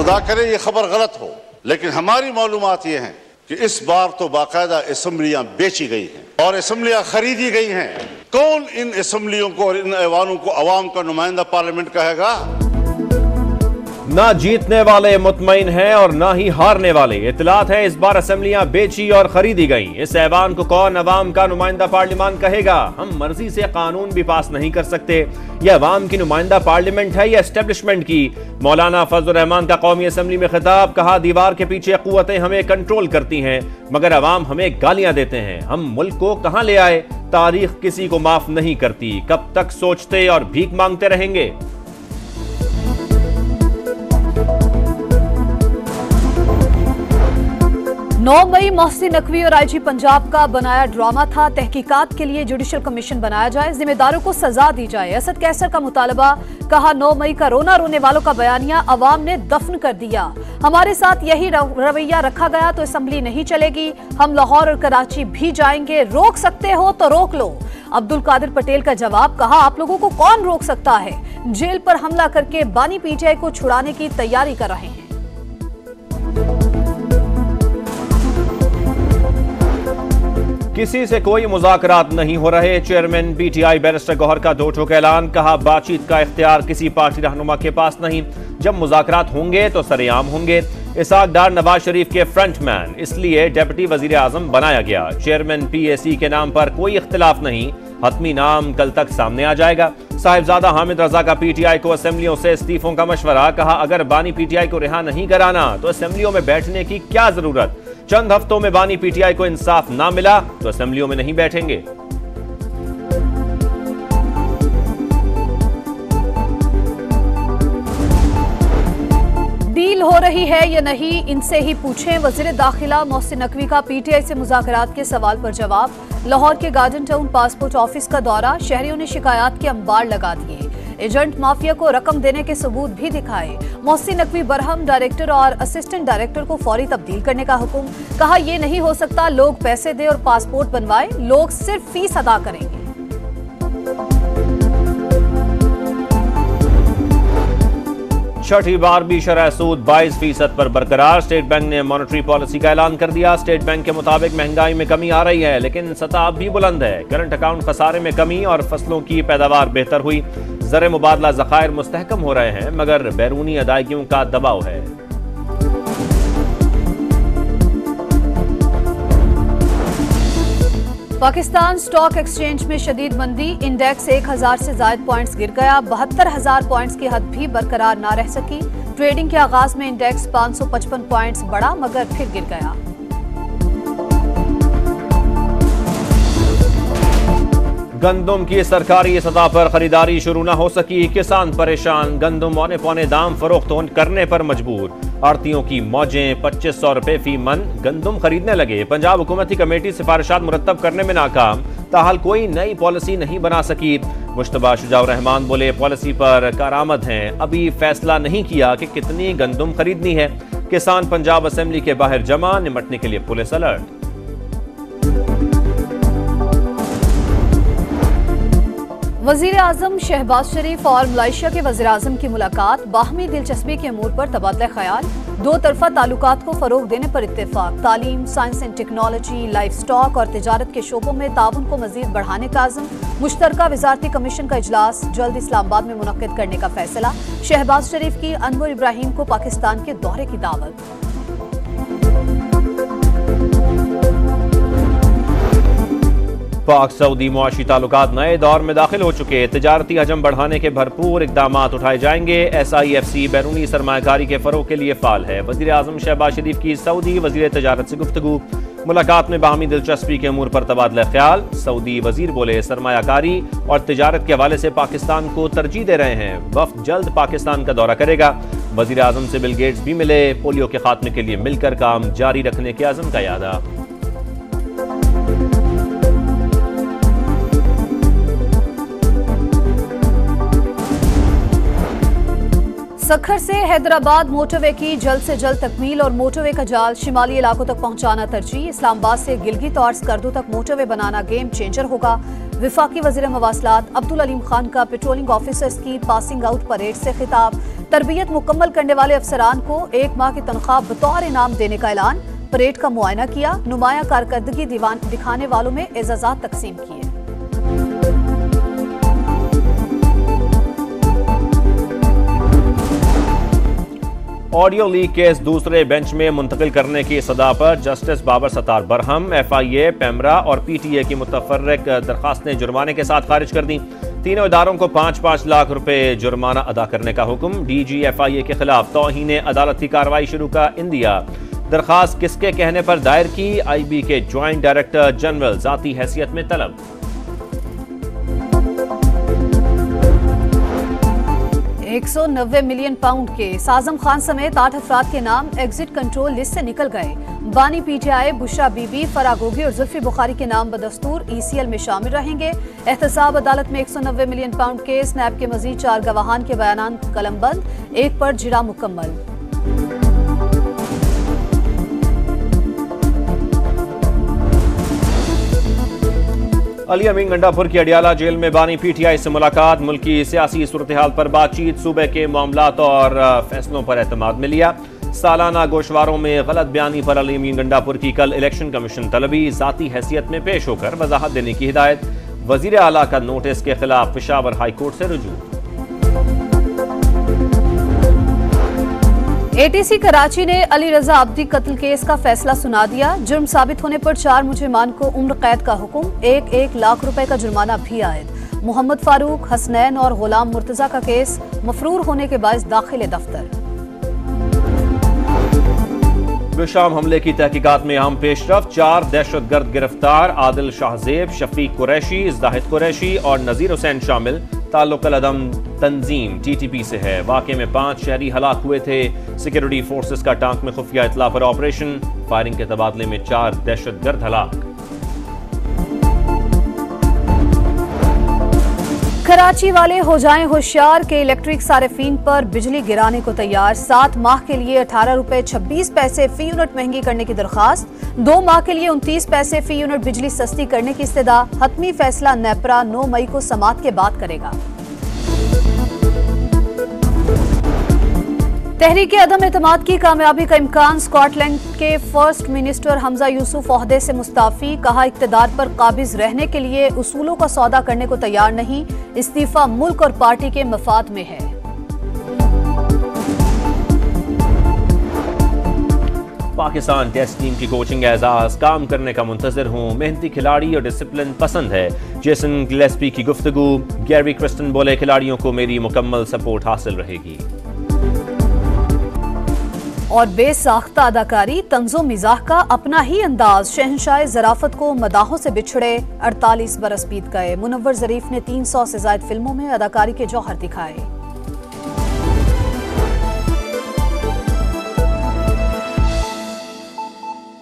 खुदा करे ये खबर गलत हो, लेकिन हमारी मालूमात ये हैं कि इस बार तो बाकायदा असम्बलियां बेची गई हैं और असम्बलियां खरीदी गई हैं। कौन इन असम्बलियों को और इन ऐवानों को अवाम का नुमाइंदा पार्लियामेंट कहेगा? ना जीतने वाले मुतमईन हैं और ना ही हारने वाले। इत्तलात है इस बार असेंबलियां बेची और खरीदी गईं। इस ऐवान को कौन अवाम का नुमाइंदा पार्लियामान कहेगा? हम मर्जी से कानून भी पास नहीं कर सकते। यह अवाम की नुमाइंदा पार्लियामेंट है या एस्टेब्लिशमेंट की? मौलाना फजल रहमान का कौमी असेंबली में खिताब। कहा, दीवार के पीछे कुव्वतें हमें कंट्रोल करती हैं मगर अवाम हमें गालियां देते हैं। हम मुल्क को कहां ले आए? तारीख किसी को माफ नहीं करती। कब तक सोचते और भीख मांगते रहेंगे? 9 मई मोहसिन नकवी और आईजी पंजाब का बनाया ड्रामा था। तहकीकात के लिए जुडिशल कमीशन बनाया जाए, जिम्मेदारों को सजा दी जाए। असद कैसर का मुतालबा। कहा, 9 मई का रोना रोने वालों का बयानिया अवाम ने दफन कर दिया। हमारे साथ यही रवैया रखा गया तो असेंबली नहीं चलेगी। हम लाहौर और कराची भी जाएंगे। रोक सकते हो तो रोक लो। अब्दुल कादिर पटेल का जवाब। कहा, आप लोगों को कौन रोक सकता है? जेल पर हमला करके बानी पीटीआई को छुड़ाने की तैयारी कर रहे हैं। किसी से कोई मुज़ाकरात नहीं हो रहे। चेयरमैन पीटीआई बैरिस्टर गौहर का दो टोक ऐलान। कहा, बातचीत का इख्तियार किसी पार्टी रहनुमा के पास नहीं। जब मुज़ाकरात होंगे तो सरेआम होंगे। इसाक डार नवाज शरीफ के फ्रंटमैन, इसलिए डेप्यूटी वजीर आजम बनाया गया। चेयरमैन पीएसी के नाम पर कोई इख्तिलाफ नहीं। हतमी नाम कल तक सामने आ जाएगा। साहिबजादा हामिद रजा का पीटीआई को असेंबलियों से इस्तीफों का मशवरा। कहा, अगर बानी पीटीआई को रिहा नहीं कराना तो असेंबलियों में बैठने की क्या जरूरत? चंद हफ्तों में बानी पीटीआई को इंसाफ ना मिला तो असेंबलियों में नहीं बैठेंगे। डील हो रही है या नहीं, इनसे ही पूछें। वजीर दाखिला मोहसिन नकवी का पीटीआई से मुज़ाकरात के सवाल पर जवाब। लाहौर के गार्डन टाउन पासपोर्ट ऑफिस का दौरा। शहरियों ने शिकायत के अंबार लगा दिए। एजेंट माफिया को रकम देने के सबूत भी दिखाए। मोहसिन नकवी बरहम डायरेक्टर और असिस्टेंट डायरेक्टर को फौरी तब्दील करने का हुक्म। कहा, यह नहीं हो सकता लोग पैसे दे और पासपोर्ट बनवाए, लोग सिर्फ फीस अदा करेंगे। छठी बार भी शरह सूद 22% पर बरकरार। स्टेट बैंक ने मॉनेटरी पॉलिसी का ऐलान कर दिया। स्टेट बैंक के मुताबिक महंगाई में कमी आ रही है लेकिन सतह अब भी बुलंद है। करंट अकाउंट खसारे में कमी और फसलों की पैदावार बेहतर हुई। ज़र मुबादला ज़खायर मुस्तहकम हो रहे हैं मगर बैरूनी अदायगियों का दबाव है। पाकिस्तान स्टॉक एक्सचेंज में शदीद मंदी। इंडेक्स 1000 से ज्यादा पॉइंट्स गिर गया। 72,000 पॉइंट्स की हद भी बरकरार ना रह सकी। ट्रेडिंग के आगाज में इंडेक्स 555 पॉइंट्स बढ़ा मगर फिर गिर गया। गंदम की सरकारी सतह पर खरीदारी शुरू न हो सकी। किसान परेशान। गंदम औने पौने दाम फरोख्त करने पर मजबूर। आड़तियों की मौजें। 2500 रुपए फी मन गंदम खरीदने लगे। पंजाब हुकूमती कमेटी सिफारिशात मुरत्तब करने में नाकाम। ताहल कोई नई पॉलिसी नहीं बना सकी। मुश्तबा शुजाउर रहमान बोले, पॉलिसी पर कारामद हैं, अभी फैसला नहीं किया कि कितनी गंदम खरीदनी है। किसान पंजाब असेंबली के बाहर जमा। निपटने के लिए पुलिस अलर्ट। वजीर आजम शहबाज शरीफ और मलेशिया के वजीर आजम की मुलाकात। बाहमी दिलचस्पी के अमूर पर तबादला ख्याल। दो तरफा ताल्लुकात को फरोग देने पर इत्तेफाक। तालीम, science and technology, life stock और तिजारत के शोबों में ताउन को मजीद बढ़ाने का आज़म। मुश्तरका वजारती कमीशन का इजलास जल्द इस्लामाबाद में मुनक्किद करने का फैसला। शहबाज शरीफ की अनवर इब्राहिम को पाकिस्तान के दौरे की दावत। पाक सऊदी मुआशी ताल्लुकात नए दौर में दाखिल हो चुके। तिजारती हजम बढ़ाने के भरपूर इकदाम उठाए जाएंगे। SIFC बैरूनी सरमायाकारी के फरोग के लिए फाल है। वजीर आजम शहबाज शरीफ की सऊदी वजीर तिजारत से गुफ्तगू। मुलाकात में बाहमी दिलचस्पी के अमूर पर तबादला ख्याल। सऊदी वजीर बोले, सरमायाकारी और तिजारत के हवाले से पाकिस्तान को तरजीह दे रहे हैं। वफ्द जल्द पाकिस्तान का दौरा करेगा। वजीर आजम से बिल गेट्स भी मिले। पोलियो के खात्मे के लिए मिलकर काम जारी रखने के आज़म का यादा। सखर से हैदराबाद मोटरवे की जल्द से जल्द तकमील और मोटरवे का जाल शिमाली इलाकों तक पहुंचाना तरजीह। इस्लामाबाद से गिलगित और स्कर्दू तक मोटरवे बनाना गेम चेंजर होगा। विफाकी वजीर मवासलात अब्दुल अलीम खान का पेट्रोलिंग ऑफिसर्स की पासिंग आउट परेड से खिताब। तरबियत मुकम्मल करने वाले अफसरान को 1 माह की तनख्वाह बतौर इनाम देने का ऐलान। परेड का मुआयना किया। नुमाया कारकर्दगी दिखाने वालों में एजाजात तकसीम किए। ऑडियो लीक केस दूसरे बेंच में मुंतकिल करने की सदा पर जस्टिस बाबर सत्तार बरहम, FIA, पेमरा और PTA की मुतफर्रिक दरखास्तें जुर्माने के साथ खारिज कर दी। तीनों इदारों को 5-5 लाख रुपए जुर्माना अदा करने का हुक्म। DG FIA के खिलाफ तौहीन अदालत की कार्रवाई शुरू का इंदिया। दरखास्त किसके कहने पर दायर की? IB के ज्वाइंट डायरेक्टर जनरल जाती हैसियत में तलब। £190 मिलियन केस। आजम खान समेत 8 अफराद के नाम एग्जिट कंट्रोल लिस्ट से निकल गए। बानी PTI बुशरा बीबी, फरागोगी और जुल्फी बुखारी के नाम बदस्तूर ECL में शामिल रहेंगे। एहतसाब अदालत में £190 मिलियन केस। नैब के मजीद 4 गवाहान के बयान कलमबंद, 1 पर जिरा मुकम्मल। अली अमीन गंडापुर की अडियाला जेल में बानी PTI से मुलाकात। मुल्की सियासी सूरत हाल पर बातचीत। सूबे के मामलात और फैसलों पर एतमाद में लिया। सालाना गोशवारों में गलत बयानी पर अली अमीन गंडापुर की कल इलेक्शन कमीशन तलबी। जाती हैसियत में पेश होकर वजाहत देने की हिदायत। वजीर आला का नोटिस के खिलाफ पेशावर हाई कोर्ट से रुजू। ATC कराची ने अली रजा अब्दी कत्ल केस का फैसला सुना दिया। जुर्म साबित होने पर 4 मुजरिमान को उम्र कैद का हुक्म। 1-1 लाख रुपए का जुर्माना भी आयद। मोहम्मद फारूक, हसनैन और गुलाम मुर्तजा का केस मफरूर होने के बायस दाखिल दफ्तर। शाम हमले की तहकीकात में अहम पेशरफ। 4 दहशतगर्द गिरफ्तार। आदिल शाहजेब, शफीक कुरैशी, जाहिद कुरैशी और नजीर हुसैन शामिल। ताल्लुक अल-अदम तंजीम TTP से है। वाक़े में 5 शहरी हलाक हुए थे। सिक्योरिटी फोर्सेस का टांक में खुफिया इत्तला पर ऑपरेशन। फायरिंग के तबादले में 4 दहशतगर्द हलाक। कराची वाले हो जाएं होशियार के इलेक्ट्रिक सारिफीन पर बिजली गिराने को तैयार। 7 माह के लिए 18 रुपए 26 पैसे फी यूनिट महंगी करने की दरखास्त। 2 माह के लिए 29 पैसे फी यूनिट बिजली सस्ती करने की इस्तदा। हतमी फैसला नेपरा 9 मई को समाअत के बाद करेगा। तहरीक अदम एतमाद की कामयाबी का इम्कान। स्कॉटलैंड के फर्स्ट मिनिस्टर हमजा यूसुफ ओहदे से मुस्ताफी। कहा इक्तदार पर काबिज रहने के लिए उसूलों का सौदा करने को तैयार नहीं। इस्तीफा मुल्क और पार्टी के मफाद में है। पाकिस्तान टेस्ट टीम की कोचिंग एजाज। काम करने का मुंतजर हूँ। मेहनती खिलाड़ी और डिसिप्लिन पसंद है। जेसन गिलेस्पी की गुफ्तगू। गैरी क्रिस्टन बोले खिलाड़ियों को मेरी मुकम्मल सपोर्ट हासिल रहेगी। और बेसाख्ता अदाकारी, तंज़ो मिजाह का अपना ही अंदाज। शहंशाह ज़राफत को मदाहों से बिछड़े 48 बरस बीत गए। मुनव्वर ज़रीफ ने 300 से ज़ायद फिल्मों में अदाकारी के जौहर दिखाए।